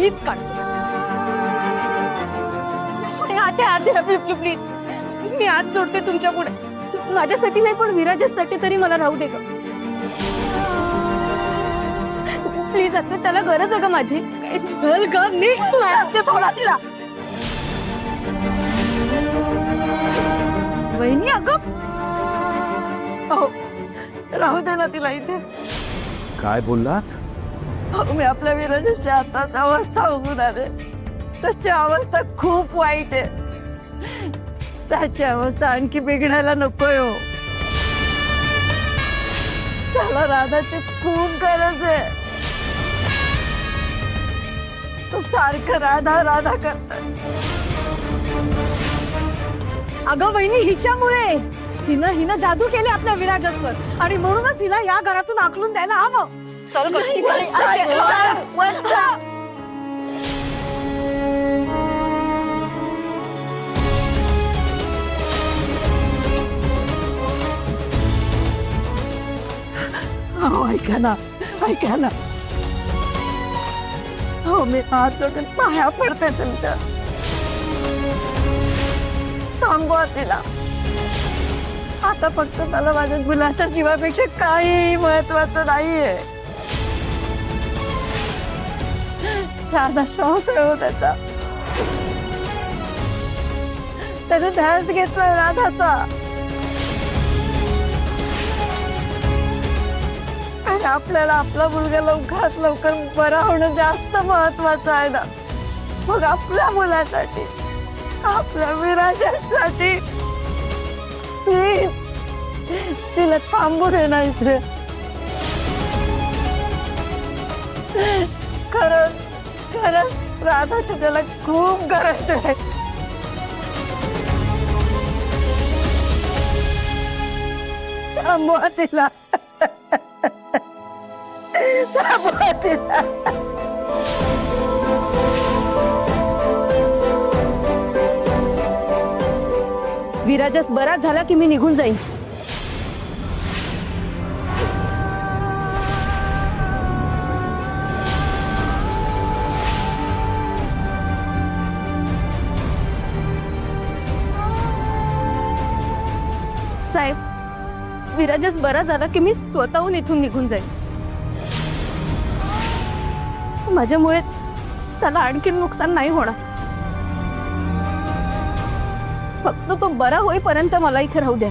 मीच काढते. प्लीज मी आज सोडते तुमच्या पुढे. माझ्यासाठी नाही पण विराजसाठी तरी मला राहू दे ग प्लीज. आता त्याला गरज आहे ग माझी. चल ग नीट तू. ते सोडा तिला. वहिनी अगं अहो राहू दे ना तिला इथे. काय बोललात? अहो, मी आपल्या विराजाची आताच अवस्था बघून आले. त्याची अवस्था खूप वाईट आहे. त्याची अवस्था आणखी बिघडायला नकोय हो. त्याला राधाची खूप गरज आहे. तो सारखं राधा राधा करतोय. अगं वहिनी हिच्यामुळे हिनं जादू केले आपल्या विराजसवर आणि म्हणूनच हिला या घरातून आकलून द्यायला हवं. चल ऐका ना ऐका ना. हो मी हात जोडून पाया पडते तुमच्या. थांबवा तिला. आता फक्त मला माझ्या मुलाच्या जीवापेक्षा काही महत्वाचं नाहीये. राधा श्वास आहे हो त्याचा. त्याने ध्यास घेतलाय राधाचा. आणि आपल्याला आपला मुलगा लवकरात लवकर बरा होणं जास्त महत्वाचं आहे ना. मग आपल्या मुलासाठी आपल्या विराजासाठी प्लीज तिला थांबू दे ना इथे. खरंच खरंच राधाची त्याला खूप गरज आहे. थांबवा तिला. थांबवा तिला. विराजस बरा झाला की मी निघून जाईन. साहेब विराजस बरा झाला की मी स्वतःहून इथून निघून जाईन. माझ्यामुळे त्याला आणखी नुकसान नाही होणार. फक्त तो बरा होईपर्यंत मला इथे राहू द्या.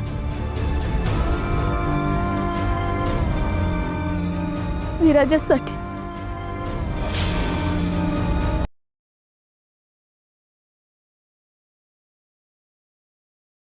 विराजसाठी